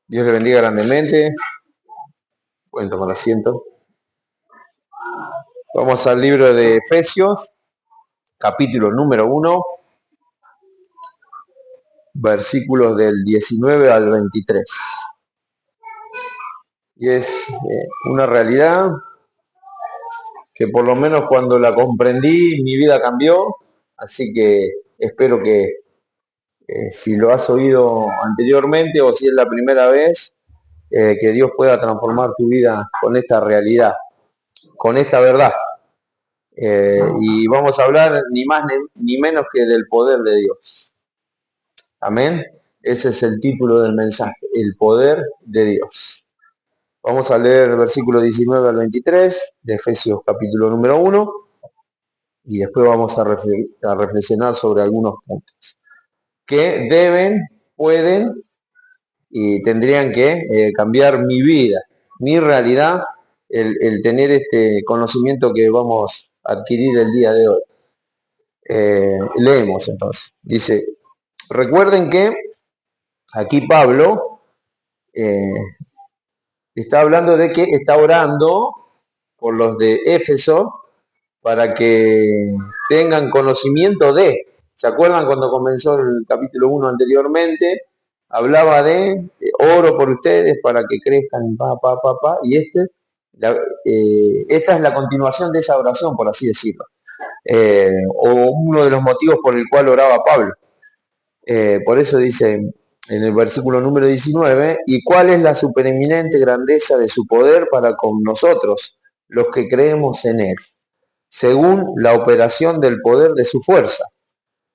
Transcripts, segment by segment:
Dios le bendiga grandemente. Pueden tomar asiento. Vamos al libro de Efesios, capítulo número 1, versículos del 19 al 23. Y es una realidad que por lo menos cuando la comprendí, mi vida cambió. Así que espero que si lo has oído anteriormente o si es la primera vez, que Dios pueda transformar tu vida con esta realidad, con esta verdad. Y vamos a hablar ni más ni menos que del poder de Dios. Amén. Ese es el título del mensaje, el poder de Dios. Vamos a leer el versículo 19 al 23 de Efesios capítulo número 1 y después vamos a reflexionar sobre algunos puntos que deben, pueden y tendrían que cambiar mi vida, mi realidad, el tener este conocimiento que vamos a adquirir el día de hoy. Leemos entonces. Dice, recuerden que aquí Pablo está hablando de que está orando por los de Éfeso para que tengan conocimiento de. ¿Se acuerdan cuando comenzó el capítulo 1 anteriormente? Hablaba de oro por ustedes para que crezcan, y esta es la continuación de esa oración, por así decirlo. O uno de los motivos por el cual oraba Pablo. Por eso dice en el versículo número 19, ¿y cuál es la supereminente grandeza de su poder para con nosotros, los que creemos en él? Según la operación del poder de su fuerza,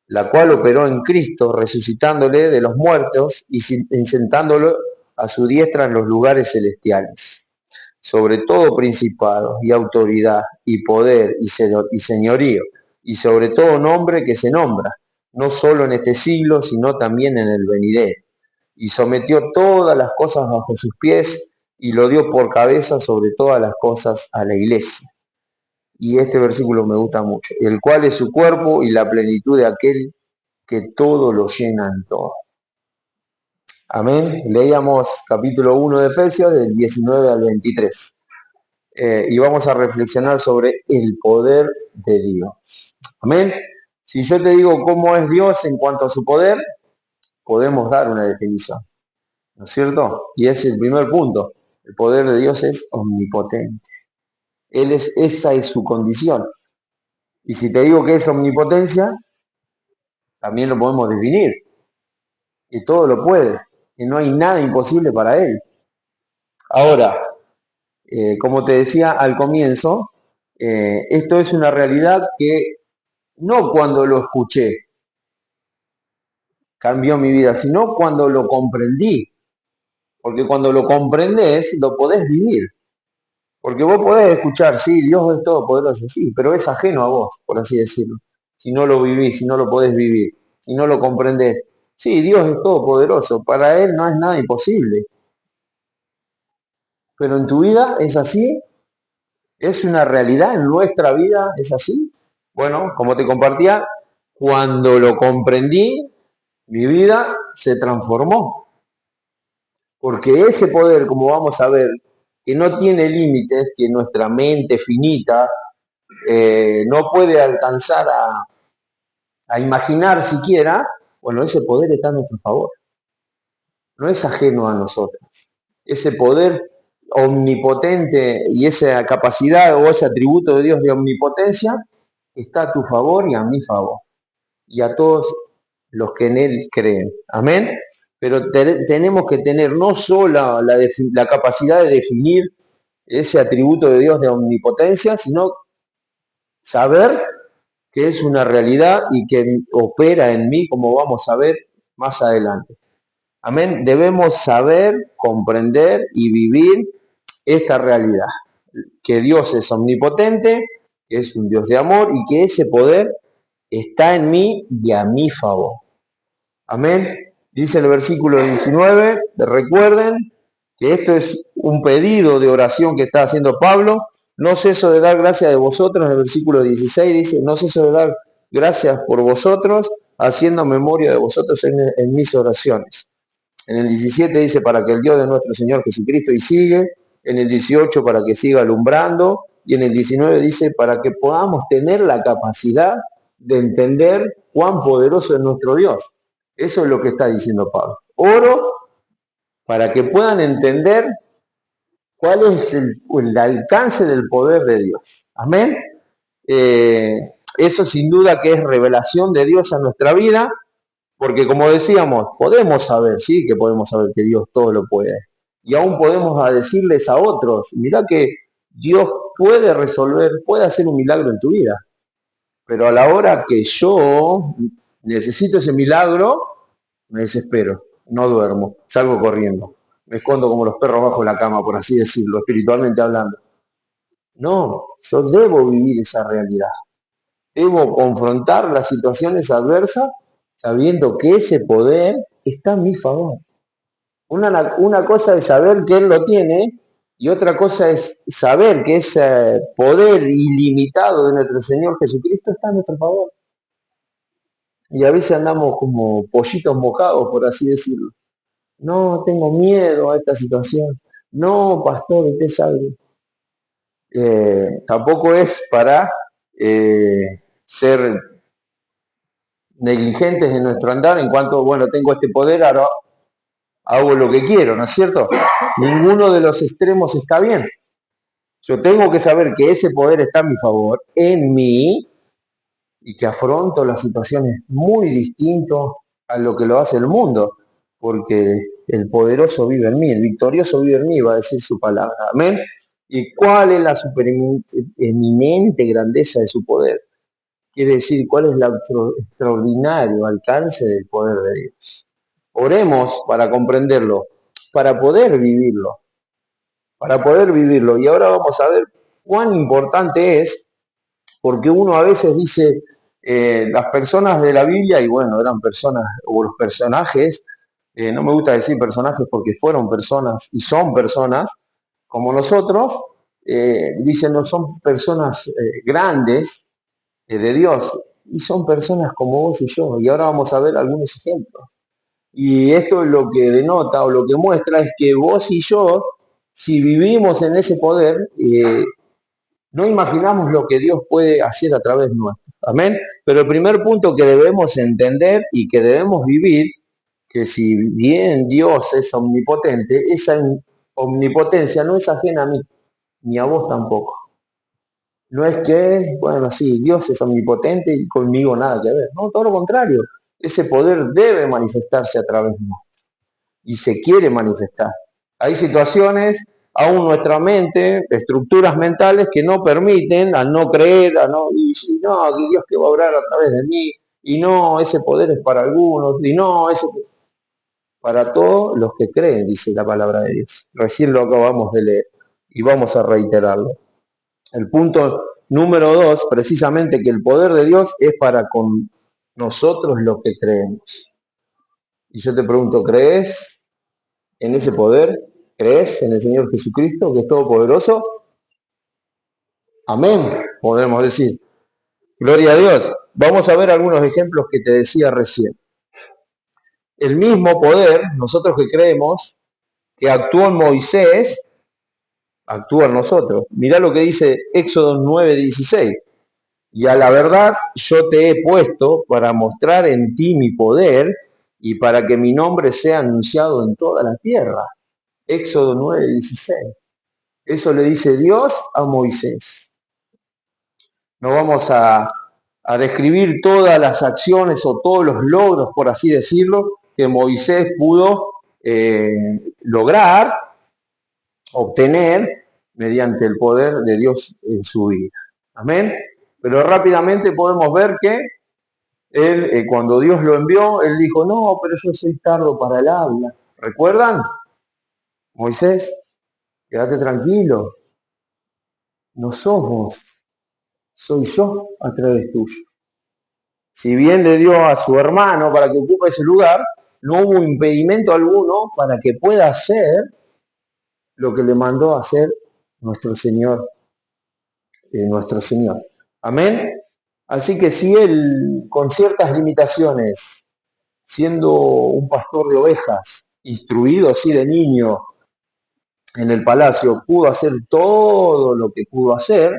la cual operó en Cristo, resucitándole de los muertos y sentándolo a su diestra en los lugares celestiales, sobre todo principado y autoridad y poder y señorío, y sobre todo nombre que se nombra, no solo en este siglo, sino también en el venidero. Y sometió todas las cosas bajo sus pies y lo dio por cabeza sobre todas las cosas a la iglesia. Y este versículo me gusta mucho, el cual es su cuerpo y la plenitud de aquel que todo lo llena en todo. Amén. Leíamos capítulo 1 de Efesios del 19 al 23. Y vamos a reflexionar sobre el poder de Dios. Amén. Si yo te digo cómo es Dios en cuanto a su poder, podemos dar una definición, ¿no es cierto? Y es el primer punto. El poder de Dios es omnipotente. Esa es su condición. Y si te digo que es omnipotencia, también lo podemos definir. Y todo lo puede. Y no hay nada imposible para él. Ahora, como te decía al comienzo, esto es una realidad que no cuando lo escuché cambió mi vida, sino cuando lo comprendí. Porque cuando lo comprendes, lo podés vivir. Porque vos podés escuchar, sí, Dios es todopoderoso, sí, pero es ajeno a vos, por así decirlo. Si no lo vivís, si no lo podés vivir, si no lo comprendés. Sí, Dios es todopoderoso, para Él no es nada imposible. Pero en tu vida es así, es una realidad, en nuestra vida es así. Bueno, como te compartía, cuando lo comprendí, mi vida se transformó. Porque ese poder, como vamos a ver, que no tiene límites, que nuestra mente finita no puede alcanzar a imaginar siquiera, bueno, ese poder está a nuestro favor. No es ajeno a nosotros. Ese poder omnipotente y esa capacidad o ese atributo de Dios de omnipotencia está a tu favor y a mi favor. Y a todos los que en Él creen. Amén. Pero tenemos que tener no solo la capacidad de definir ese atributo de Dios de omnipotencia, sino saber que es una realidad y que opera en mí, como vamos a ver más adelante. Amén. Debemos saber, comprender y vivir esta realidad. Que Dios es omnipotente, que es un Dios de amor y que ese poder está en mí y a mi favor. Amén. Dice el versículo 19, recuerden que esto es un pedido de oración que está haciendo Pablo. No ceso de dar gracias de vosotros. En el versículo 16 dice, no ceso de dar gracias por vosotros, haciendo memoria de vosotros en mis oraciones. En el 17 dice, para que el Dios de nuestro Señor Jesucristo y sigue. En el 18, para que siga alumbrando. Y en el 19 dice, para que podamos tener la capacidad de entender cuán poderoso es nuestro Dios. Eso es lo que está diciendo Pablo. Oro para que puedan entender cuál es el alcance del poder de Dios. Amén. Eso sin duda que es revelación de Dios a nuestra vida, porque como decíamos, podemos saber, sí, que podemos saber que Dios todo lo puede. Y aún podemos decirles a otros, mirá que Dios puede resolver, puede hacer un milagro en tu vida. Pero a la hora que yo necesito ese milagro, me desespero, no duermo, salgo corriendo. Me escondo como los perros bajo la cama, por así decirlo, espiritualmente hablando. No, yo debo vivir esa realidad. Debo confrontar las situaciones adversas sabiendo que ese poder está a mi favor. Una cosa es saber que Él lo tiene y otra cosa es saber que ese poder ilimitado de nuestro Señor Jesucristo está a nuestro favor. Y a veces andamos como pollitos mojados, por así decirlo. No, tengo miedo a esta situación. No, pastor, usted sabe. Tampoco es para ser negligentes en nuestro andar en cuanto, bueno, tengo este poder, ahora hago lo que quiero, ¿no es cierto? Ninguno de los extremos está bien. Yo tengo que saber que ese poder está a mi favor, en mí, y que afronto las situaciones muy distinto a lo que lo hace el mundo, porque el poderoso vive en mí, el victorioso vive en mí, va a decir su palabra. Amén. ¿Y cuál es la supereminente grandeza de su poder? Quiere decir, cuál es el extraordinario alcance del poder de Dios. Oremos para comprenderlo, para poder vivirlo, para poder vivirlo. Y ahora vamos a ver cuán importante es, porque uno a veces dice, las personas de la Biblia, y bueno, eran personas, o los personajes, no me gusta decir personajes porque fueron personas y son personas como nosotros, dicen, no son personas grandes, de Dios, y son personas como vos y yo. Y ahora vamos a ver algunos ejemplos. Y esto es lo que denota o lo que muestra es que vos y yo, si vivimos en ese poder, no imaginamos lo que Dios puede hacer a través nuestro. Amén. Pero el primer punto que debemos entender y que debemos vivir, que si bien Dios es omnipotente, esa omnipotencia no es ajena a mí, ni a vos tampoco. No es que, bueno, sí, Dios es omnipotente y conmigo nada que ver. No, todo lo contrario. Ese poder debe manifestarse a través de nosotros y se quiere manifestar. Hay situaciones, aún nuestra mente, estructuras mentales que no permiten a no creer, a no, y no, que Dios que va a obrar a través de mí, y no, ese poder es para algunos, y no, ese para todos los que creen, dice la palabra de Dios. Recién lo acabamos de leer y vamos a reiterarlo. El punto número 2, precisamente que el poder de Dios es para con nosotros los que creemos. Y yo te pregunto, ¿crees en ese poder? ¿Crees en el Señor Jesucristo, que es todopoderoso? Amén, podemos decir. Gloria a Dios. Vamos a ver algunos ejemplos que te decía recién. El mismo poder, nosotros que creemos, que actuó en Moisés, actúa en nosotros. Mirá lo que dice Éxodo 9:16. Y a la verdad yo te he puesto para mostrar en ti mi poder y para que mi nombre sea anunciado en toda la tierra. Éxodo 9:16. Eso le dice Dios a Moisés. No vamos a describir todas las acciones o todos los logros, por así decirlo, que Moisés pudo lograr, obtener mediante el poder de Dios en su vida. Amén. Pero rápidamente podemos ver que él, cuando Dios lo envió, él dijo, no, pero yo soy tardo para el habla. ¿Recuerdan? Moisés, quédate tranquilo. No sos vos, soy yo a través tuyo. Si bien le dio a su hermano para que ocupe ese lugar, no hubo impedimento alguno para que pueda hacer lo que le mandó a hacer nuestro Señor, nuestro Señor. Amén. Así que si él, con ciertas limitaciones, siendo un pastor de ovejas, instruido así de niño en el palacio, pudo hacer todo lo que pudo hacer,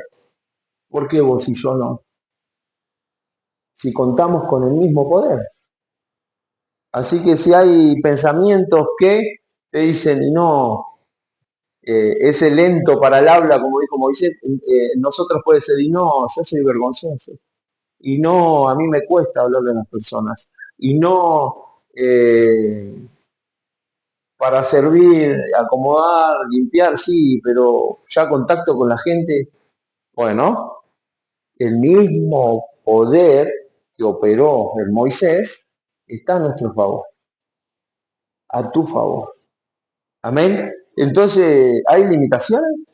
¿por qué vos y yo no? Si contamos con el mismo poder. Así que si hay pensamientos que te dicen, y no, ese lento para el habla, como dijo Moisés, nosotros puede ser, y no, yo soy vergonzoso, y no, a mí me cuesta hablarle a las personas, y no, para servir, acomodar, limpiar, sí, pero ya contacto con la gente, bueno, el mismo poder que operó en Moisés está a nuestro favor, a tu favor. Amén. Entonces, ¿hay limitaciones?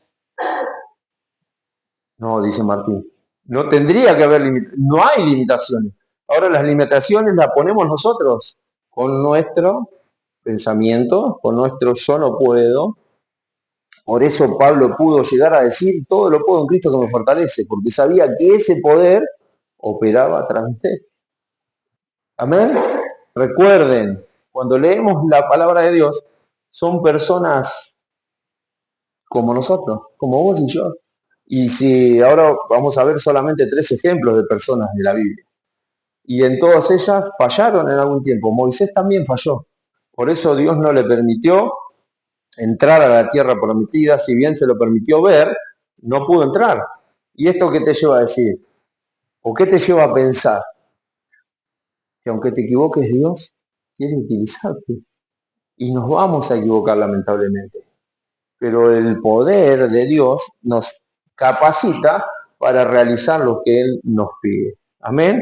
No, dice Martín. No tendría que haber limitaciones. No hay limitaciones. Ahora las limitaciones las ponemos nosotros con nuestro pensamiento, con nuestro yo no puedo. Por eso Pablo pudo llegar a decir, todo lo puedo en Cristo que me fortalece, porque sabía que ese poder operaba a través de él. Amén. Recuerden, cuando leemos la palabra de Dios, son personas como nosotros, como vos y yo. Y si ahora vamos a ver solamente 3 ejemplos de personas de la Biblia. Y en todas ellas fallaron en algún tiempo. Moisés también falló. Por eso Dios no le permitió entrar a la tierra prometida. Si bien se lo permitió ver, no pudo entrar. ¿Y esto qué te lleva a decir? ¿O qué te lleva a pensar? Que aunque te equivoques, Dios quiere utilizarte. Y nos vamos a equivocar lamentablemente. Pero el poder de Dios nos capacita para realizar lo que Él nos pide. Amén.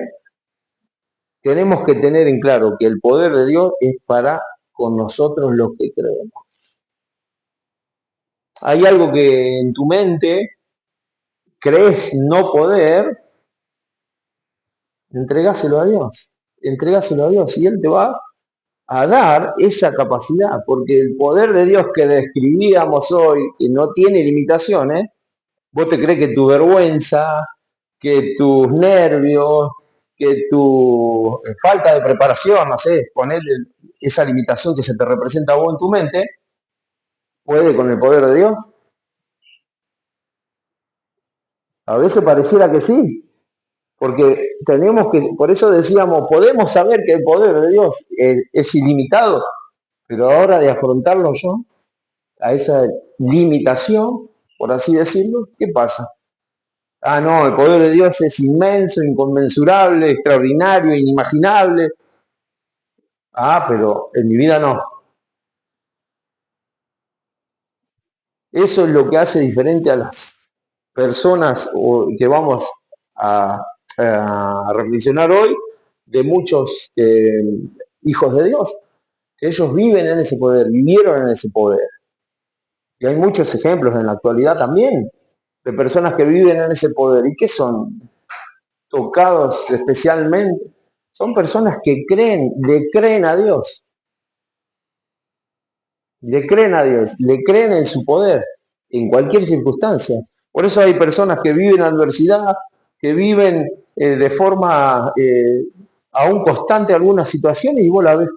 Tenemos que tener en claro que el poder de Dios es para con nosotros los que creemos. Hay algo que en tu mente crees no poder, entregáselo a Dios. Entregáselo a Dios y Él te va a dar esa capacidad, porque el poder de Dios que describíamos hoy, que no tiene limitaciones, vos te crees que tu vergüenza, que tus nervios, que tu falta de preparación, no sé, poner esa limitación que se te representa a vos en tu mente, puede con el poder de Dios. A veces pareciera que sí, porque tenemos que, por eso decíamos, podemos saber que el poder de Dios es ilimitado, pero ahora de afrontarlo yo, a esa limitación, por así decirlo, ¿qué pasa? Ah, no, el poder de Dios es inmenso, inconmensurable, extraordinario, inimaginable. Ah, pero en mi vida no. Eso es lo que hace diferente a las personas que vamos a, a reflexionar hoy de muchos hijos de Dios, que ellos viven en ese poder, vivieron en ese poder. Y hay muchos ejemplos en la actualidad también de personas que viven en ese poder. ¿Y qué son? Tocados especialmente. Son personas que creen, le creen a Dios, le creen a Dios, le creen en su poder, en cualquier circunstancia. Por eso hay personas que viven adversidad, que viven de forma aún constante algunas situaciones y vos la ves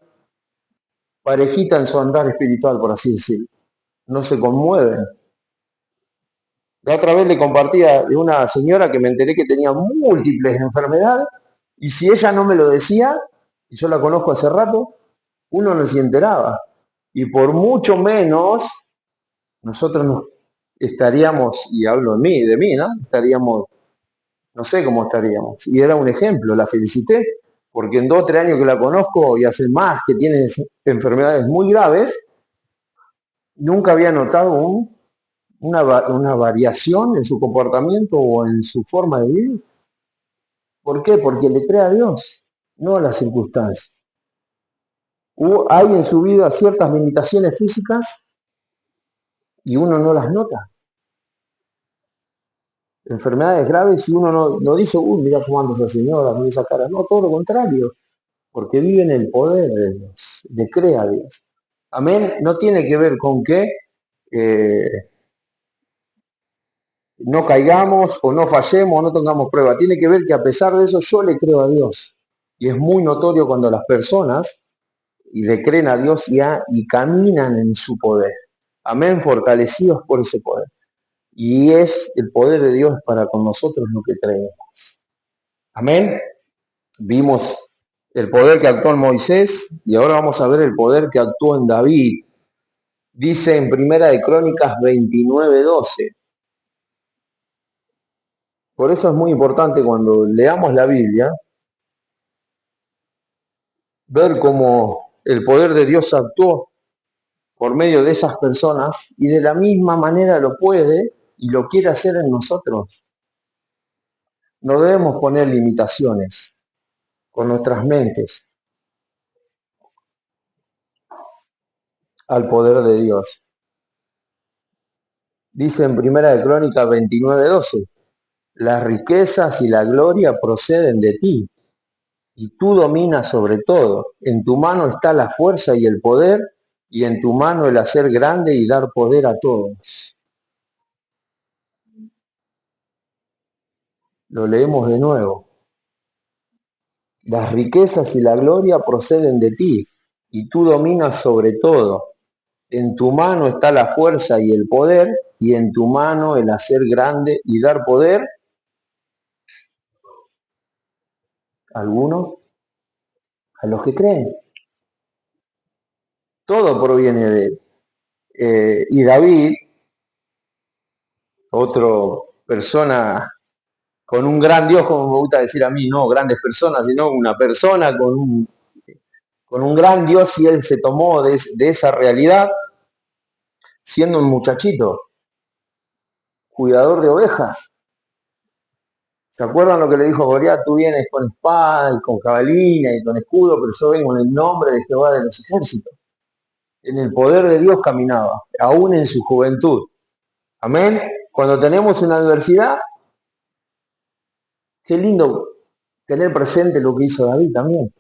parejita en su andar espiritual, por así decirlo. No se conmueven. La otra vez le compartía de una señora que me enteré que tenía múltiples enfermedades y si ella no me lo decía, y yo la conozco hace rato, uno no se enteraba. Y por mucho menos nosotros nos estaríamos, y hablo de mí, ¿no? Estaríamos, no sé cómo estaríamos. Y era un ejemplo, la felicité, porque en 2 o 3 años que la conozco y hace más que tiene enfermedades muy graves, nunca había notado una variación en su comportamiento o en su forma de vivir. ¿Por qué? Porque le cree a Dios, no a las circunstancias. Hay en su vida ciertas limitaciones físicas y uno no las nota. Enfermedades graves y uno no dice, uy, mira cómo anda esa señora, mira esa cara. No, todo lo contrario, porque vive en el poder de Dios, le cree a Dios. Amén. No tiene que ver con que eh, no caigamos o no fallemos o no tengamos prueba. Tiene que ver que a pesar de eso yo le creo a Dios. Y es muy notorio cuando las personas y le creen a Dios y caminan en su poder. Amén, fortalecidos por ese poder. Y es el poder de Dios para con nosotros lo que creemos. Amén. Vimos el poder que actuó en Moisés y ahora vamos a ver el poder que actuó en David. Dice en Primera de Crónicas 29:12. Por eso es muy importante cuando leamos la Biblia, ver cómo el poder de Dios actuó por medio de esas personas y de la misma manera lo puede y lo quiere hacer en nosotros. No debemos poner limitaciones con nuestras mentes al poder de Dios. Dice en Primera de Crónicas 29:12, las riquezas y la gloria proceden de ti, y tú dominas sobre todo. En tu mano está la fuerza y el poder, y en tu mano el hacer grande y dar poder a todos. Lo leemos de nuevo. Las riquezas y la gloria proceden de ti, y tú dominas sobre todo. En tu mano está la fuerza y el poder, y en tu mano el hacer grande y dar poder. Algunos, a los que creen. Todo proviene de él. Y David, otro persona con un gran Dios, como me gusta decir a mí, no grandes personas, sino una persona con un gran Dios, y él se tomó de esa realidad siendo un muchachito, cuidador de ovejas. ¿Se acuerdan lo que le dijo Goliat? Tú vienes con espada y con jabalina y con escudo, pero yo vengo en el nombre de Jehová de los ejércitos. En el poder de Dios caminaba, aún en su juventud. Amén. Cuando tenemos una adversidad, qué lindo tener presente lo que hizo David también.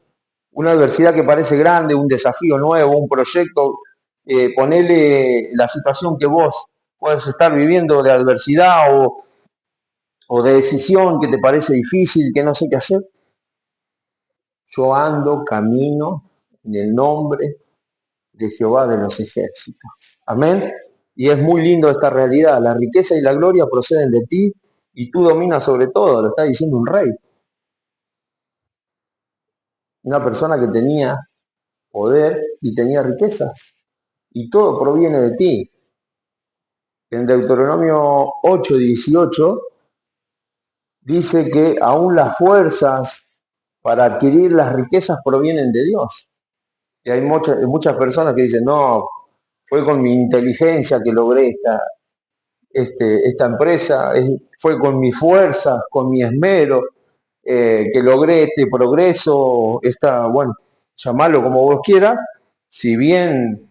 Una adversidad que parece grande, un desafío nuevo, un proyecto, ponele la situación que vos puedes estar viviendo de adversidad o de decisión que te parece difícil, que no sé qué hacer. Yo ando, camino en el nombre de Jehová de los ejércitos. Amén. Y es muy lindo esta realidad. La riqueza y la gloria proceden de ti y tú dominas sobre todo. Lo está diciendo un rey. Una persona que tenía poder y tenía riquezas. Y todo proviene de ti. En Deuteronomio 8:18 dice que aún las fuerzas para adquirir las riquezas provienen de Dios. Y hay muchas personas que dicen, no, fue con mi inteligencia que logré esta empresa, fue con mi fuerza, con mi esmero, que logré este progreso, bueno, llamarlo como vos quieras. Si bien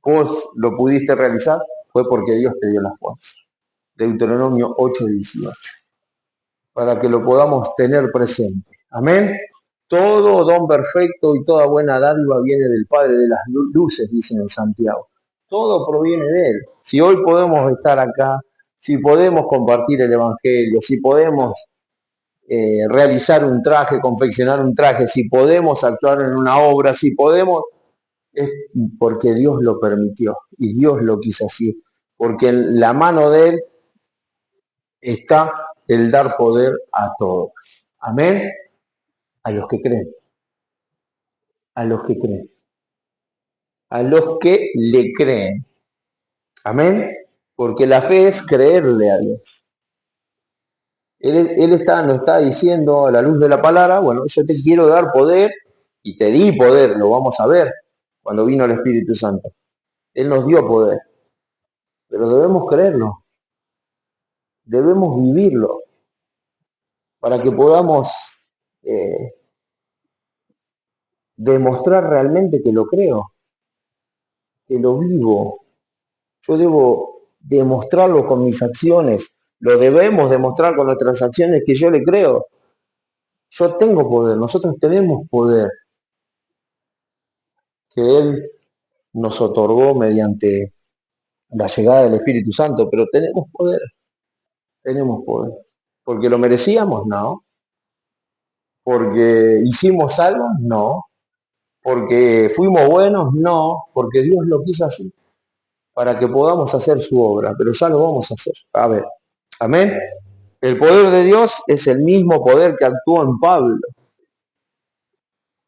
vos lo pudiste realizar, fue porque Dios te dio las fuerzas. Deuteronomio 8:18, para que lo podamos tener presente. Amén. Todo don perfecto y toda buena dádiva viene del Padre de las luces, dicen en Santiago. Todo proviene de Él. Si hoy podemos estar acá, si podemos compartir el Evangelio, si podemos realizar un traje, confeccionar un traje, si podemos actuar en una obra, si podemos, es porque Dios lo permitió y Dios lo quiso así. Porque en la mano de Él está el dar poder a todos. Amén. A los que creen, a los que creen, a los que le creen. Amén. Porque la fe es creerle a Dios. Él nos está diciendo a la luz de la palabra, bueno, yo te quiero dar poder y te di poder, lo vamos a ver cuando vino el Espíritu Santo. Él nos dio poder, pero debemos creerlo, debemos vivirlo para que podamos demostrar realmente que lo creo, que lo vivo. Yo debo demostrarlo con mis acciones, lo debemos demostrar con nuestras acciones que yo le creo. Yo tengo poder, nosotros tenemos poder que Él nos otorgó mediante la llegada del Espíritu Santo, pero tenemos poder. ¿Porque lo merecíamos? No. ¿Porque hicimos algo? No. porque fuimos buenos, no, porque Dios lo quiso así, para que podamos hacer su obra, pero ya lo vamos a hacer. A ver, amén. El poder de Dios es el mismo poder que actuó en Pablo.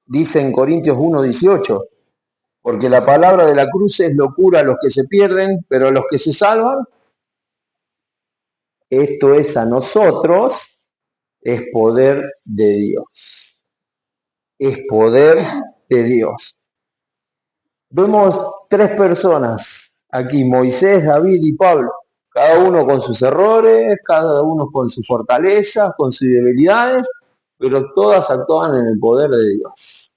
Dice en Corintios 1:18, porque la palabra de la cruz es locura a los que se pierden, pero a los que se salvan, esto es a nosotros, es poder de Dios. Es poder de Dios. Vemos tres personas aquí, Moisés, David y Pablo, cada uno con sus errores, cada uno con sus fortalezas, con sus debilidades, pero todas actuaban en el poder de Dios.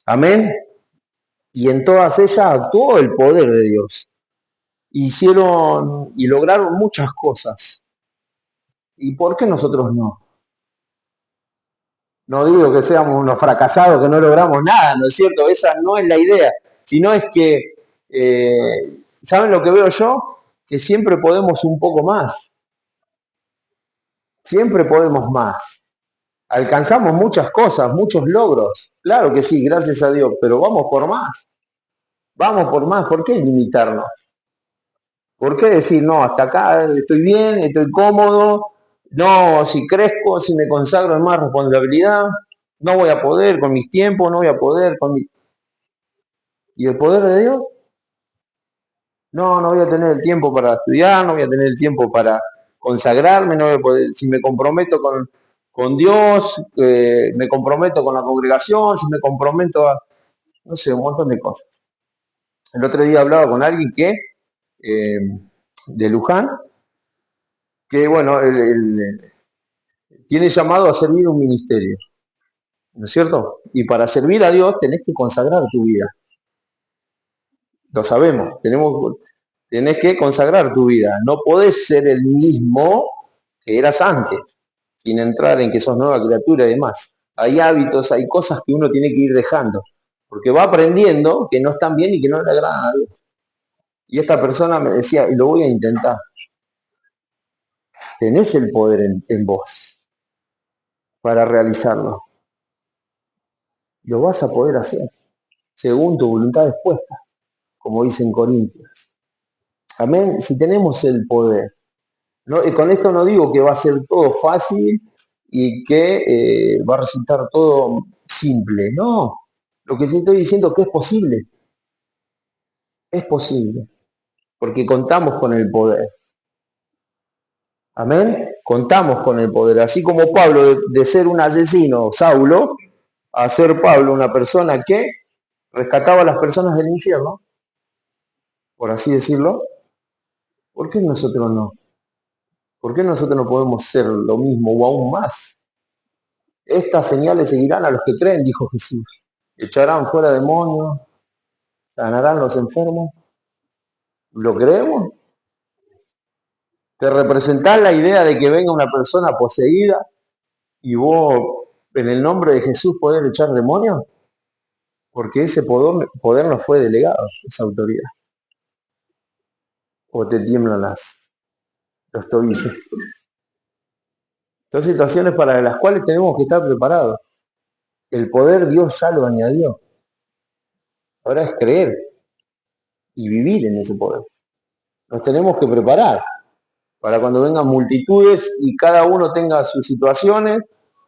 Amén. Y en todas ellas actuó el poder de Dios. Hicieron y lograron muchas cosas. ¿Y por qué nosotros no? No digo que seamos unos fracasados, que no logramos nada, ¿no es cierto? Esa no es la idea, sino es que, ¿saben lo que veo yo? Que siempre podemos un poco más, siempre podemos más. Alcanzamos muchas cosas, muchos logros, claro que sí, gracias a Dios, pero vamos por más, ¿por qué limitarnos? ¿Por qué decir, no, hasta acá estoy bien, estoy cómodo, no, si crezco, si me consagro en más responsabilidad, no voy a poder con mis tiempos, no voy a poder con mi... ¿Y el poder de Dios? No, no voy a tener el tiempo para estudiar, no voy a tener el tiempo para consagrarme, no voy a poder, si me comprometo con Dios, me comprometo con la congregación, si me comprometo a, no sé, un montón de cosas. El otro día hablaba con alguien de Luján, que bueno, tiene llamado a servir un ministerio, ¿no es cierto? Y para servir a Dios tenés que consagrar tu vida. Lo sabemos, tenés que consagrar tu vida. No podés ser el mismo que eras antes, sin entrar en que sos nueva criatura y demás. Hay hábitos, hay cosas que uno tiene que ir dejando, porque va aprendiendo que no están bien y que no le agradan a Dios. Y esta persona me decía, y lo voy a intentar. Tenés el poder en vos para realizarlo. Lo vas a poder hacer, según tu voluntad expuesta, como dice en Corintios. Amén. Si tenemos el poder. No, y con esto no digo que va a ser todo fácil y que va a resultar todo simple. No. Lo que te estoy diciendo es que es posible, porque contamos con el poder. Amén. Contamos con el poder. Así como Pablo, de ser un asesino, Saulo, a ser Pablo una persona que rescataba a las personas del infierno, por así decirlo, ¿por qué nosotros no? ¿Por qué nosotros no podemos ser lo mismo o aún más? Estas señales seguirán a los que creen, dijo Jesús. Echarán fuera demonios, sanarán los enfermos. ¿Lo creemos? ¿Te representás la idea de que venga una persona poseída y vos, en el nombre de Jesús, poder echar demonios? Porque ese poder nos fue delegado, esa autoridad. O te tiemblan los tobillos. Son situaciones para las cuales tenemos que estar preparados. El poder Dios ya lo añadió. Ahora es creer y vivir en ese poder. Nos tenemos que preparar para cuando vengan multitudes y cada uno tenga sus situaciones,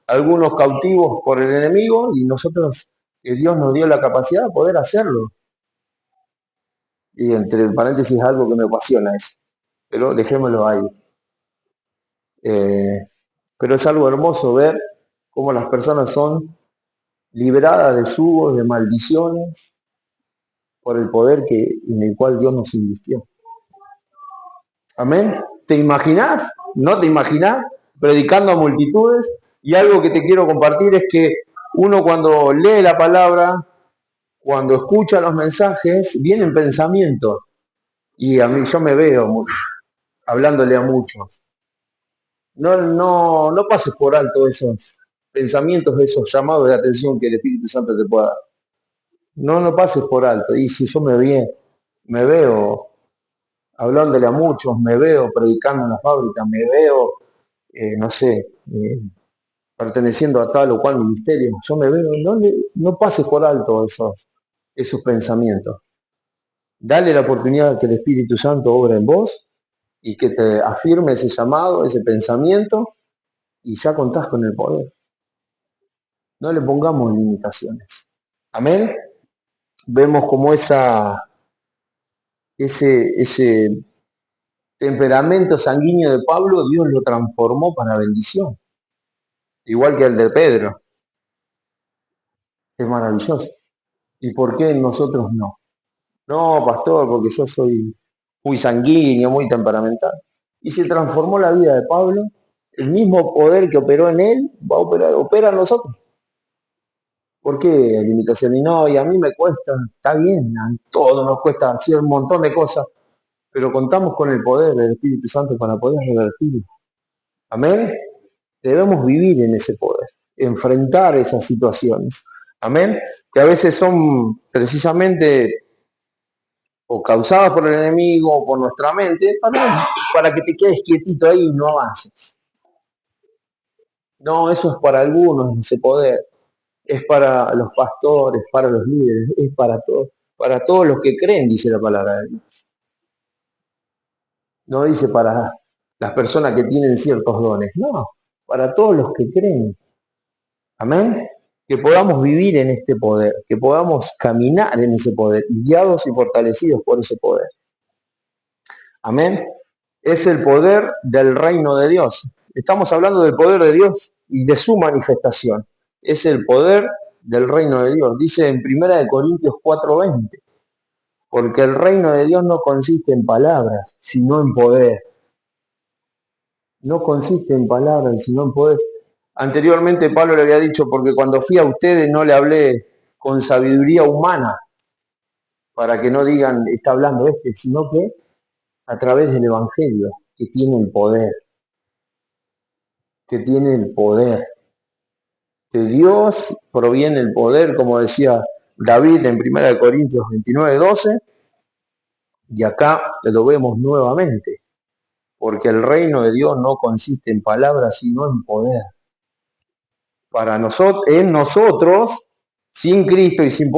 algunos cautivos por el enemigo y nosotros, que Dios nos dio la capacidad de poder hacerlo. Y entre paréntesis algo que me apasiona eso, pero dejémoslo ahí. Pero es algo hermoso ver cómo las personas son liberadas de yugos, de maldiciones, por el poder en el cual Dios nos invistió. Amén. ¿Te imaginás? ¿No te imaginás? Predicando a multitudes. Y algo que te quiero compartir es que uno cuando lee la palabra, cuando escucha los mensajes, vienen pensamientos. Y a mí yo me veo hablándole a muchos. No pases por alto esos pensamientos, esos llamados de atención que el Espíritu Santo te pueda dar. No pases por alto. Y si yo me veo hablándole a muchos, me veo predicando en la fábrica, me veo, no sé, perteneciendo a tal o cual ministerio. Yo me veo, no pases por alto esos pensamientos. Dale la oportunidad que el Espíritu Santo obra en vos y que te afirme ese llamado, ese pensamiento, y ya contás con el poder. No le pongamos limitaciones. Amén. Vemos como ese temperamento sanguíneo de Pablo, Dios lo transformó para bendición, igual que el de Pedro. Es maravilloso. ¿Y por qué nosotros no? No, pastor, porque yo soy muy sanguíneo, muy temperamental. Y se transformó la vida de Pablo. El mismo poder que operó en él va a opera en nosotros. ¿Por qué limitación? Y no, y a mí me cuesta, está bien, a todo nos cuesta hacer un montón de cosas, pero contamos con el poder del Espíritu Santo para poder revertirlo. Amén. Debemos vivir en ese poder, enfrentar esas situaciones. Amén. Que a veces son precisamente o causadas por el enemigo o por nuestra mente, para que te quedes quietito ahí y no avances. No, eso es para algunos, ese poder. Es para los pastores, para los líderes, es para todos los que creen, dice la palabra de Dios. No dice para las personas que tienen ciertos dones, no, para todos los que creen. Amén. Que podamos vivir en este poder, que podamos caminar en ese poder, guiados y fortalecidos por ese poder. Amén. Es el poder del reino de Dios. Estamos hablando del poder de Dios y de su manifestación. Es el poder del reino de Dios. Dice en 1 Corintios 4:20, porque el reino de Dios no consiste en palabras, sino en poder. No consiste en palabras, sino en poder. Anteriormente Pablo le había dicho, porque cuando fui a ustedes no le hablé con sabiduría humana, para que no digan, está hablando sino que a través del Evangelio, que tiene el poder, que tiene el poder. De Dios proviene el poder, como decía David en 1 Corintios 29:12, y acá lo vemos nuevamente, porque el reino de Dios no consiste en palabras, sino en poder. Para nosotros, en nosotros, sin Cristo y sin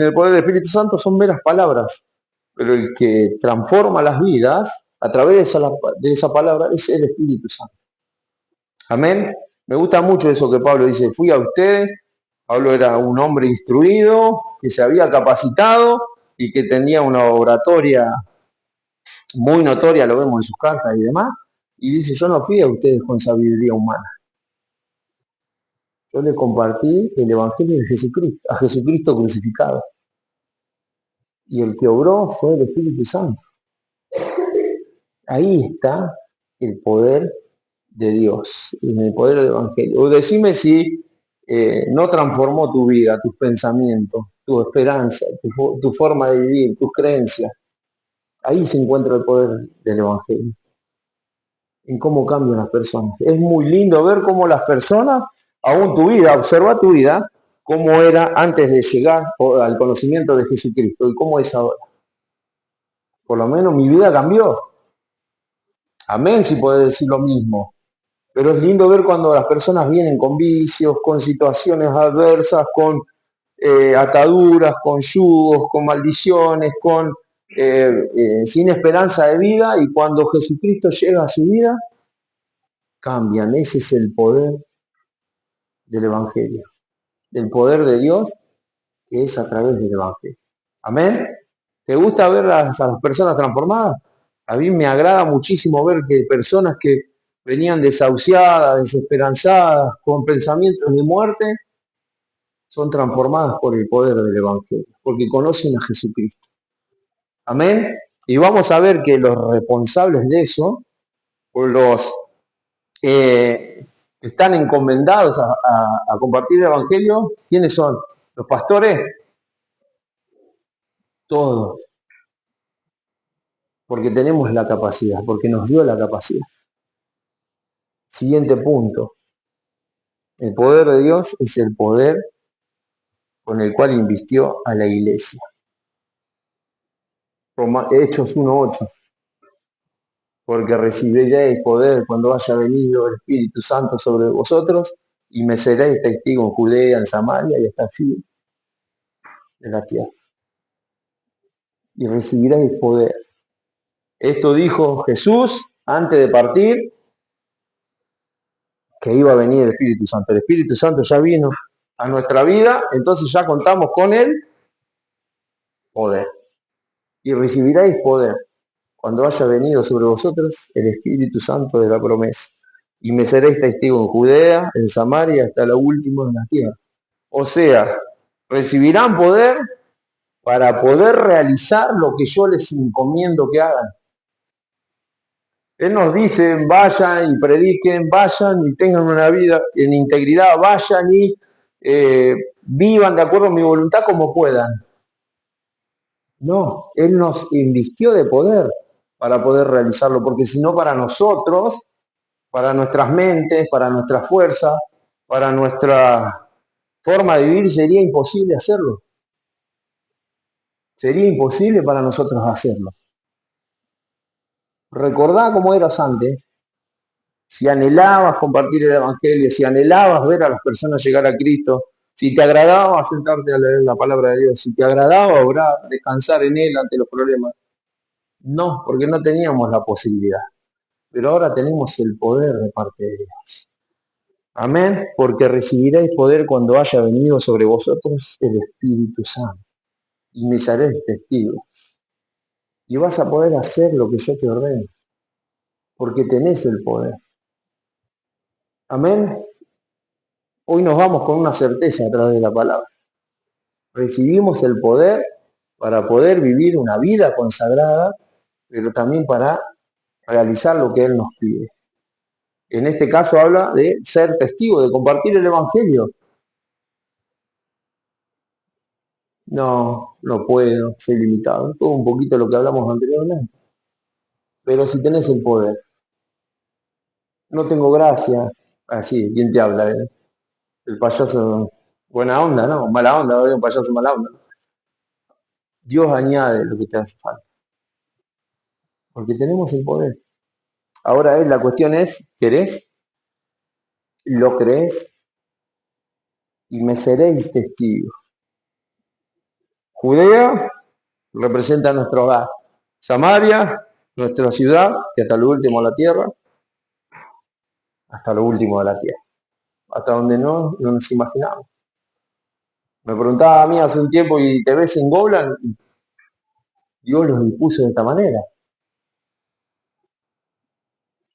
el poder del Espíritu Santo, son meras palabras, pero el que transforma las vidas a través de esa palabra es el Espíritu Santo. Amén. Me gusta mucho eso que Pablo dice, fui a ustedes. Pablo era un hombre instruido, que se había capacitado y que tenía una oratoria muy notoria, lo vemos en sus cartas y demás. Y dice, yo no fui a ustedes con sabiduría humana. Yo les compartí el Evangelio de Jesucristo, a Jesucristo crucificado. Y el que obró fue el Espíritu Santo. Ahí está el poder de Dios, en el poder del Evangelio. O decime si no transformó tu vida, tus pensamientos, tu esperanza, tu forma de vivir, tus creencias. Ahí se encuentra el poder del Evangelio, en cómo cambian las personas. Es muy lindo ver cómo las personas, aún tu vida, observa tu vida, cómo era antes de llegar al conocimiento de Jesucristo y cómo es ahora. Por lo menos mi vida cambió. Amén, si puede decir lo mismo. Pero es lindo ver cuando las personas vienen con vicios, con situaciones adversas, con ataduras, con yugos, con maldiciones, sin esperanza de vida, y cuando Jesucristo llega a su vida, cambian. Ese es el poder del Evangelio, del poder de Dios que es a través del Evangelio. Amén. ¿Te gusta ver a las personas transformadas? A mí me agrada muchísimo ver que personas que venían desahuciadas, desesperanzadas, con pensamientos de muerte, son transformadas por el poder del Evangelio, porque conocen a Jesucristo. Amén. Y vamos a ver que los responsables de eso, o los que están encomendados a compartir el Evangelio, ¿quiénes son? ¿Los pastores? Todos, porque tenemos la capacidad, porque nos dio la capacidad. Siguiente punto. El poder de Dios es el poder con el cual invistió a la iglesia. Hechos 1:8. Porque recibiréis poder cuando haya venido el Espíritu Santo sobre vosotros y me seréis testigo en Judea, en Samaria y hasta el fin de la tierra. Y recibiréis poder. Esto dijo Jesús antes de partir, que iba a venir el Espíritu Santo. El Espíritu Santo ya vino a nuestra vida, entonces ya contamos con el poder. Y recibiréis poder cuando haya venido sobre vosotros el Espíritu Santo de la promesa. Y me seréis testigo en Judea, en Samaria, hasta lo último de la tierra. O sea, recibirán poder para poder realizar lo que yo les encomiendo que hagan. Él nos dice, vayan y prediquen, vayan y tengan una vida en integridad, vayan y vivan de acuerdo a mi voluntad como puedan. No, Él nos invistió de poder para poder realizarlo, porque si no para nosotros, para nuestras mentes, para nuestra fuerza, para nuestra forma de vivir sería imposible hacerlo. Sería imposible para nosotros hacerlo. Recordá cómo eras antes. Si anhelabas compartir el Evangelio, si anhelabas ver a las personas llegar a Cristo, si te agradaba sentarte a leer la palabra de Dios, si te agradaba orar, descansar en Él ante los problemas. No, porque no teníamos la posibilidad. Pero ahora tenemos el poder de parte de Dios. Amén, porque recibiréis poder cuando haya venido sobre vosotros el Espíritu Santo. Y me seréis testigos. Y vas a poder hacer lo que yo te ordeno, porque tenés el poder. Amén. Hoy nos vamos con una certeza a través de la palabra. Recibimos el poder para poder vivir una vida consagrada, pero también para realizar lo que Él nos pide. En este caso habla de ser testigo, de compartir el Evangelio. No, no puedo, soy limitado. Todo un poquito lo que hablamos anteriormente. Pero si tenés el poder, no tengo gracia. Así, ¿quién te habla? El payaso, buena onda, ¿no? Mala onda, un payaso mala onda. Dios añade lo que te hace falta. Porque tenemos el poder. Ahora la cuestión es, ¿querés? ¿Lo crees? Y me seréis testigos. Judea representa nuestro hogar. Samaria, nuestra ciudad, que hasta lo último de la tierra, hasta lo último de la tierra. Hasta donde no nos imaginamos. Me preguntaba a mí hace un tiempo, ¿y te ves en Golan? Y Dios los dispuso de esta manera.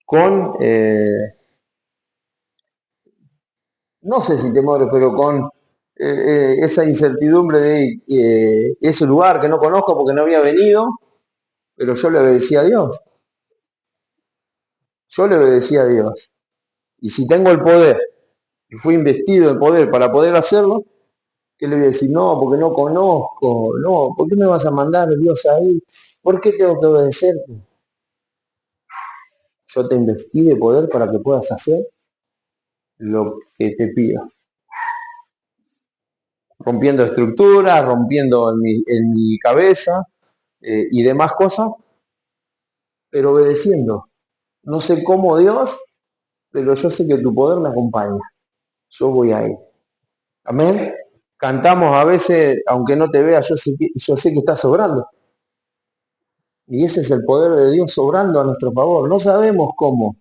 Con, no sé si temores, pero con esa incertidumbre de ese lugar que no conozco porque no había venido, pero yo le obedecía a Dios. Yo le obedecía a Dios. Y si tengo el poder, y fui investido de poder para poder hacerlo, ¿qué le voy a decir? No, porque no conozco. No, ¿por qué me vas a mandar Dios ahí? ¿Por qué tengo que obedecerte? Yo te investigué de poder para que puedas hacer lo que te pido. Rompiendo estructuras, rompiendo en mi cabeza y demás cosas, pero obedeciendo. No sé cómo Dios, pero yo sé que tu poder me acompaña. Yo voy a ir. Amén. Cantamos a veces, aunque no te vea, yo sé que estás obrando. Y ese es el poder de Dios obrando a nuestro favor. No sabemos cómo,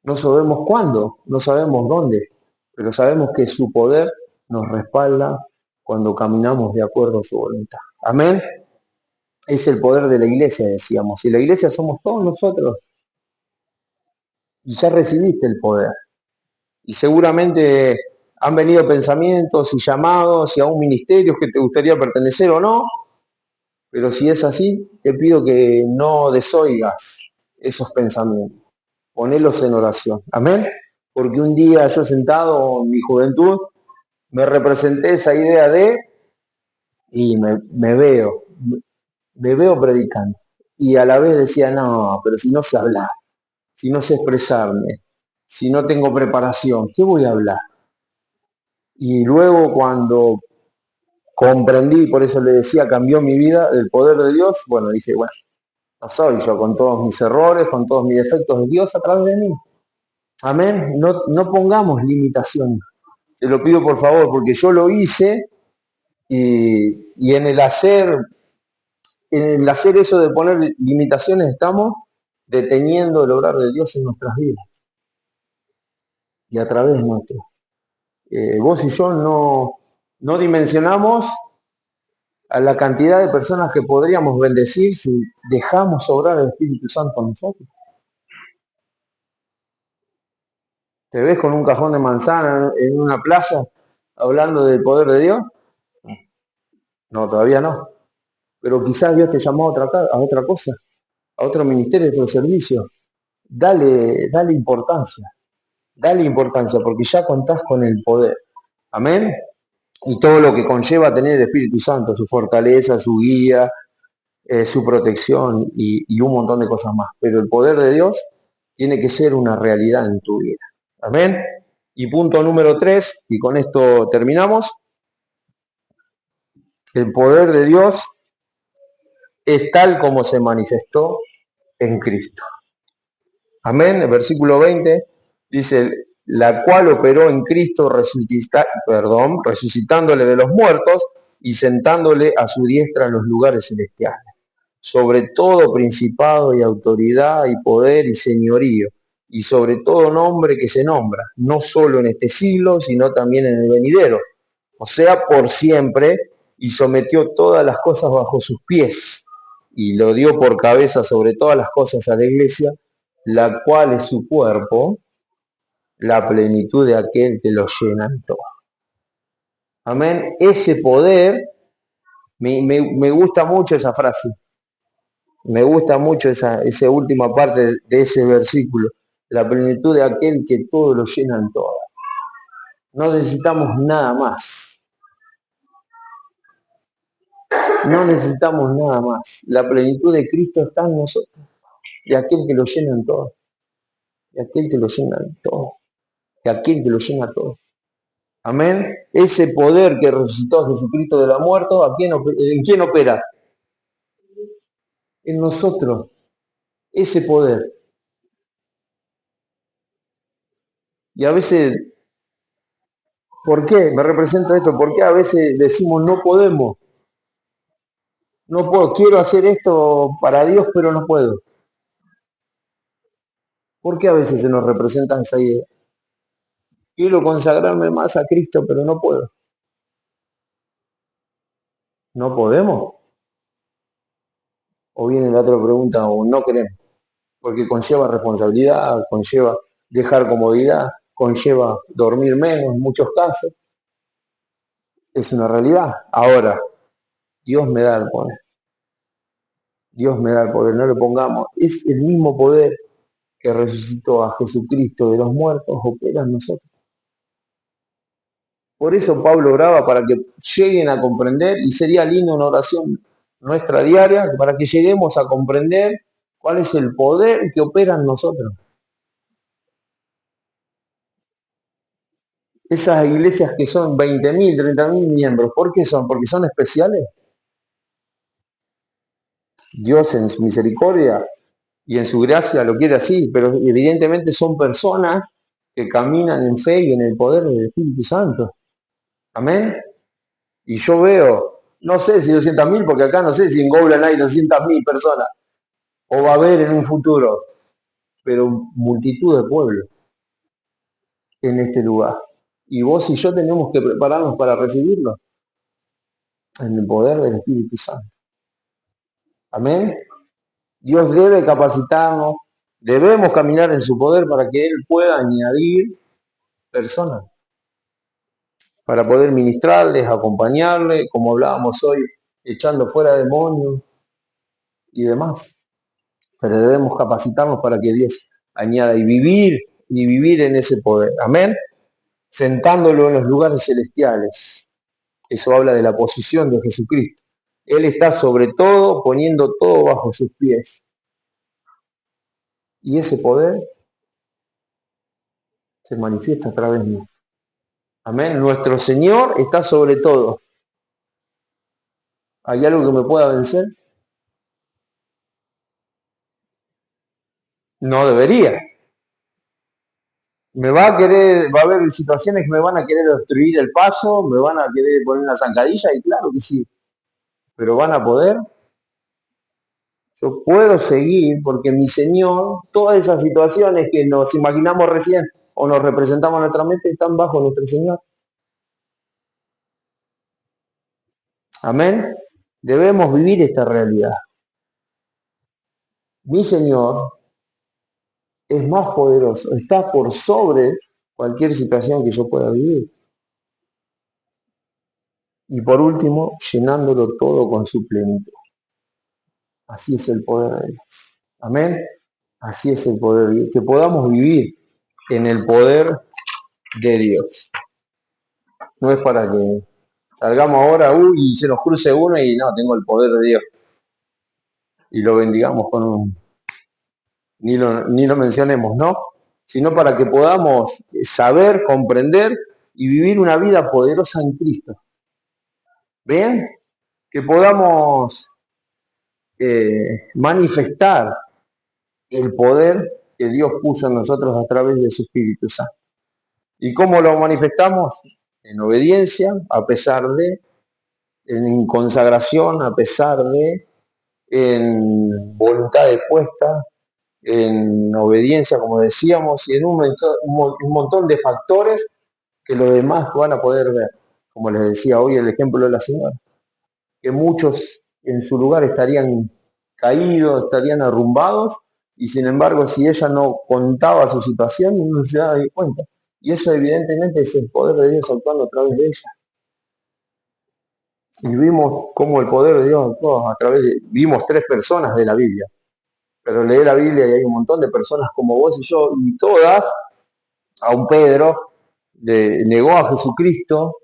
no sabemos cuándo, no sabemos dónde, pero sabemos que su poder nos respalda cuando caminamos de acuerdo a su voluntad. Amén. Es el poder de la iglesia, decíamos. Y la iglesia somos todos nosotros. Y ya recibiste el poder. Y seguramente han venido pensamientos y llamados y aún ministerios que te gustaría pertenecer o no. Pero si es así, te pido que no desoigas esos pensamientos. Ponelos en oración. Amén. Porque un día yo sentado en mi juventud me representé esa idea y me veo predicando. Y a la vez decía, no, pero si no sé hablar, si no sé expresarme, si no tengo preparación, ¿qué voy a hablar? Y luego cuando comprendí, por eso le decía, cambió mi vida, el poder de Dios, bueno, dije, bueno, no soy yo con todos mis errores, con todos mis defectos, de Dios a través de mí. Amén. No, no pongamos limitaciones. Se lo pido por favor, porque yo lo hice y en el hacer eso de poner limitaciones estamos deteniendo el obrar de Dios en nuestras vidas y a través de nuestro. Vos y yo no dimensionamos a la cantidad de personas que podríamos bendecir si dejamos obrar el Espíritu Santo en nosotros. ¿Te ves con un cajón de manzana en una plaza hablando del poder de Dios? No, todavía no. Pero quizás Dios te llamó a otra cosa, a otro ministerio, a otro servicio. Dale importancia, porque ya contás con el poder. Amén. Y todo lo que conlleva tener el Espíritu Santo, su fortaleza, su guía, su protección y un montón de cosas más. Pero el poder de Dios tiene que ser una realidad en tu vida. Amén. Y punto número 3, y con esto terminamos, el poder de Dios es tal como se manifestó en Cristo. Amén. El versículo 20 dice, la cual operó en Cristo resucitándole de los muertos y sentándole a su diestra en los lugares celestiales, sobre todo principado y autoridad y poder y señorío, y sobre todo nombre que se nombra, no solo en este siglo, sino también en el venidero, o sea, por siempre, y sometió todas las cosas bajo sus pies, y lo dio por cabeza sobre todas las cosas a la iglesia, la cual es su cuerpo, la plenitud de aquel que lo llena en todo. Amén. Ese poder, me gusta mucho esa frase, me gusta mucho esa última parte de ese versículo, la plenitud de aquel que todo lo llena en todo. No necesitamos nada más, no necesitamos nada más. La plenitud de Cristo está en nosotros, de aquel que lo llena en todo, de aquel que lo llena en todo, de aquel que lo llena todo. Amén. Ese poder que resucitó a Jesucristo de la muerte, ¿en quién opera? En nosotros. Ese poder. Y a veces, ¿por qué? Me representa esto. ¿Por qué a veces decimos no podemos? No puedo, quiero hacer esto para Dios, pero no puedo. ¿Por qué a veces se nos representa esa idea? Quiero consagrarme más a Cristo, pero no puedo. ¿No podemos? O viene la otra pregunta, o no queremos. Porque conlleva responsabilidad, conlleva dejar comodidad, conlleva dormir menos en muchos casos. Es una realidad. Ahora, Dios me da el poder. Dios me da el poder, no lo pongamos. Es el mismo poder que resucitó a Jesucristo de los muertos, opera en nosotros. Por eso Pablo oraba para que lleguen a comprender, y sería lindo una oración nuestra diaria, para que lleguemos a comprender cuál es el poder que opera en nosotros. Esas iglesias que son 20.000, 30.000 miembros, ¿por qué son? Porque son especiales. Dios en su misericordia y en su gracia lo quiere así, pero evidentemente son personas que caminan en fe y en el poder del Espíritu Santo. Amén. Y yo veo, no sé si 200.000, porque acá no sé si en Goblan hay 200.000 personas, o va a haber en un futuro, pero multitud de pueblos en este lugar. Y vos y yo tenemos que prepararnos para recibirlo en el poder del Espíritu Santo. Amén. Dios debe capacitarnos, debemos caminar en su poder para que Él pueda añadir personas, para poder ministrarles, acompañarles, como hablábamos hoy, echando fuera demonios y demás. Pero debemos capacitarnos para que Dios añada y vivir en ese poder. Amén. Sentándolo en los lugares celestiales. Eso habla de la posición de Jesucristo. Él está sobre todo, poniendo todo bajo sus pies. Y ese poder se manifiesta a través de nosotros. Amén. Nuestro Señor está sobre todo. ¿Hay algo que me pueda vencer? No debería. Me va a querer, va a haber situaciones que me van a querer obstruir el paso, me van a querer poner una zancadilla, y claro que sí, pero van a poder. Yo puedo seguir porque mi Señor, todas esas situaciones que nos imaginamos recién o nos representamos en nuestra mente están bajo nuestro Señor. Amén. Debemos vivir esta realidad. Mi Señor es más poderoso, está por sobre cualquier situación que yo pueda vivir. Y por último, llenándolo todo con su plenitud. Así es el poder de Dios. Amén. Así es el poder de Dios. Que podamos vivir en el poder de Dios. No es para que salgamos ahora y se nos cruce uno y no, tengo el poder de Dios. Y lo bendigamos con un... Ni lo mencionemos, ¿no? Sino para que podamos saber, comprender y vivir una vida poderosa en Cristo. ¿Ven? Que podamos manifestar el poder que Dios puso en nosotros a través de su Espíritu Santo. ¿Y cómo lo manifestamos? En obediencia, a pesar de, en consagración, a pesar de, en voluntad dispuesta, en obediencia, como decíamos, y en un montón de factores que los demás van a poder ver. Como les decía hoy el ejemplo de la señora, que muchos en su lugar estarían caídos, estarían arrumbados, y sin embargo, si ella no contaba su situación, no se daba cuenta. Y eso evidentemente es el poder de Dios actuando a través de ella. Y vimos cómo el poder de Dios actuó a través de... Vimos 3 personas de la Biblia, pero leí la Biblia y hay un montón de personas como vos y yo, y todas, a un Pedro, le negó a Jesucristo,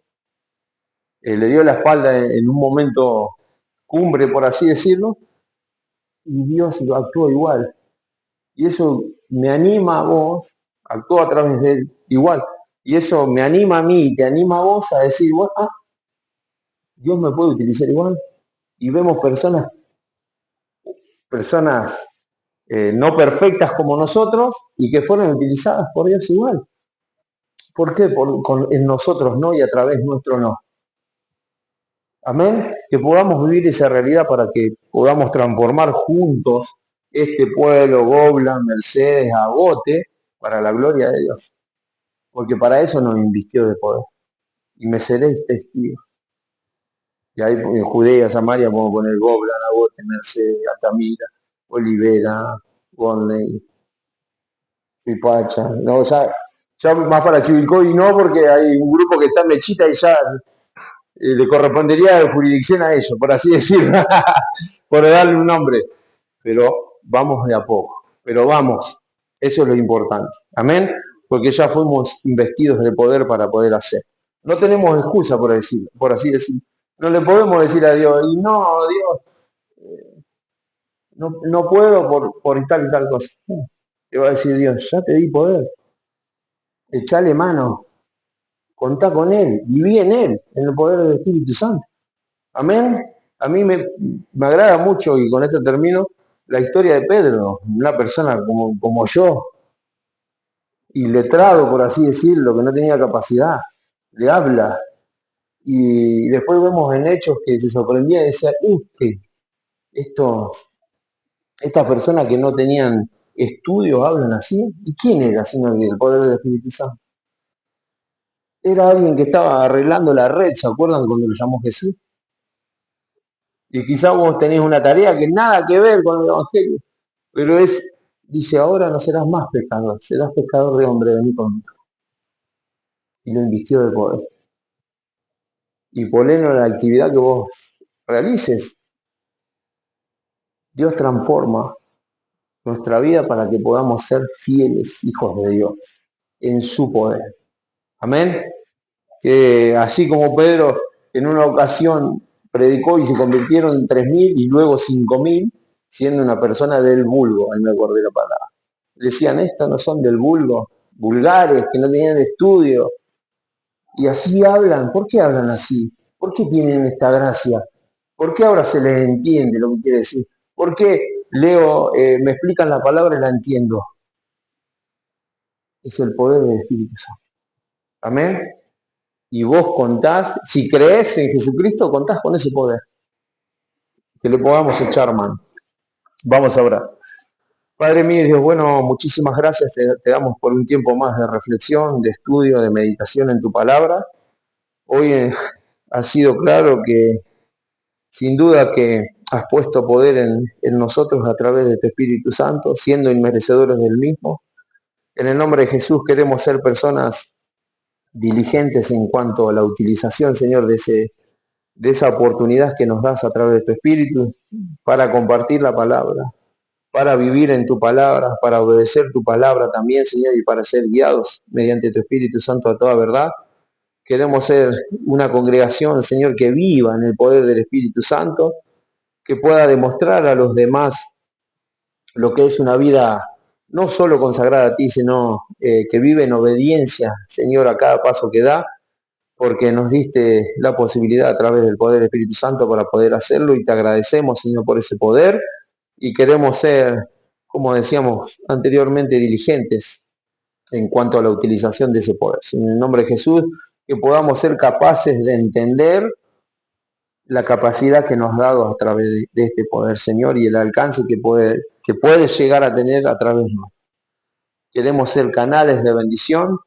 le dio la espalda en un momento cumbre, por así decirlo, y Dios actuó igual. Y eso me anima a vos, actuó a través de él igual. Y eso me anima a mí y te anima a vos a decir, bueno, Dios me puede utilizar igual. Y vemos personas no perfectas como nosotros y que fueron utilizadas por Dios igual. ¿Por qué? En nosotros no y a través nuestro no. Amén. Que podamos vivir esa realidad para que podamos transformar juntos este pueblo, Gobla, Mercedes, Agote, para la gloria de Dios. Porque para eso nos invistió de poder. Y me seréis testigos. Y ahí en Judea, Samaria, podemos poner Gobla, Agote, Mercedes, Altamira, Olivera, Gorney, Suipacha. No, ya más para Chivilcoy no, porque hay un grupo que está en Mechita y ya le correspondería de jurisdicción a ellos, por así decirlo, por darle un nombre. Pero vamos de a poco, pero vamos, eso es lo importante. Amén, porque ya fuimos investidos de poder para poder hacer. No tenemos excusa por así decir. No le podemos decir a Dios, y no, Dios, no puedo por tal y tal cosa. Le va a decir Dios, ya te di poder, echale mano, contá con Él, viví en Él, en el poder del Espíritu Santo. Amén. A mí me agrada mucho, y con esto termino, la historia de Pedro, una persona como yo, iletrado, por así decirlo, que no tenía capacidad, le habla. Y después vemos en Hechos que se sorprendía y decía, estas personas que no tenían estudios hablan así. ¿Y quién era, sino el poder del Espíritu Santo? Era alguien que estaba arreglando la red, ¿se acuerdan cuando lo llamó Jesús? Y quizá vos tenés una tarea que nada que ver con el Evangelio, pero dice, ahora no serás más pescador, serás pescador de hombre, vení conmigo. Y lo invistió de poder. Y ponelo en la actividad que vos realices. Dios transforma nuestra vida para que podamos ser fieles hijos de Dios en su poder. Amén. Que así como Pedro en una ocasión predicó y se convirtieron en 3.000 y luego 5.000, siendo una persona del vulgo, ahí me acordé la palabra. Decían, estos no son del vulgo, vulgares, que no tenían estudio. Y así hablan. ¿Por qué hablan así? ¿Por qué tienen esta gracia? ¿Por qué ahora se les entiende lo que quiere decir? ¿Por qué leo, me explican la palabra y la entiendo? es el poder del Espíritu Santo. Amén. Y vos contás, si crees en Jesucristo, contás con ese poder. Que le podamos echar mano. Vamos a orar. Padre mío y Dios bueno, muchísimas gracias te damos por un tiempo más de reflexión, de estudio, de meditación en tu palabra. Hoy ha sido claro que sin duda que has puesto poder en nosotros a través de tu Espíritu Santo, siendo inmerecedores del mismo. En el nombre de Jesús queremos ser personas diligentes en cuanto a la utilización, Señor, de esa oportunidad que nos das a través de tu Espíritu para compartir la palabra, para vivir en tu palabra, para obedecer tu palabra también, Señor, y para ser guiados mediante tu Espíritu Santo a toda verdad. Queremos ser una congregación, Señor, que viva en el poder del Espíritu Santo, que pueda demostrar a los demás lo que es una vida no solo consagrada a ti, sino que vive en obediencia, Señor, a cada paso que da, porque nos diste la posibilidad a través del poder del Espíritu Santo para poder hacerlo y te agradecemos, Señor, por ese poder y queremos ser, como decíamos anteriormente, diligentes en cuanto a la utilización de ese poder. En el nombre de Jesús, que podamos ser capaces de entender la capacidad que nos has dado a través de este poder, Señor, y el alcance que puede llegar a tener a través de nosotros. Queremos ser canales de bendición.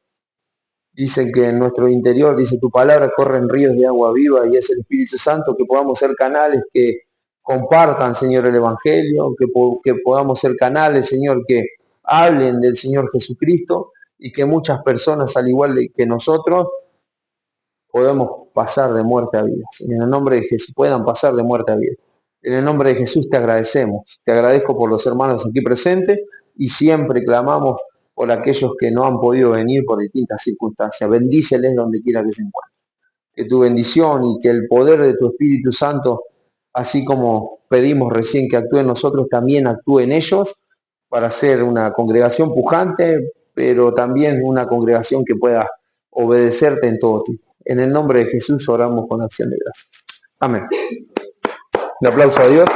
Dicen que en nuestro interior, dice tu palabra, corren ríos de agua viva y es el Espíritu Santo, que podamos ser canales que compartan, Señor, el Evangelio, que podamos ser canales, Señor, que hablen del Señor Jesucristo y que muchas personas, al igual que nosotros, podemos pasar de muerte a vida. En el nombre de Jesús, puedan pasar de muerte a vida. En el nombre de Jesús te agradecemos. Te agradezco por los hermanos aquí presentes y siempre clamamos por aquellos que no han podido venir por distintas circunstancias. Bendíceles donde quiera que se encuentren. Que tu bendición y que el poder de tu Espíritu Santo, así como pedimos recién que actúe en nosotros, también actúe en ellos para ser una congregación pujante, pero también una congregación que pueda obedecerte en todo tipo. En el nombre de Jesús oramos con acción de gracias. Amén. Un aplauso a Dios.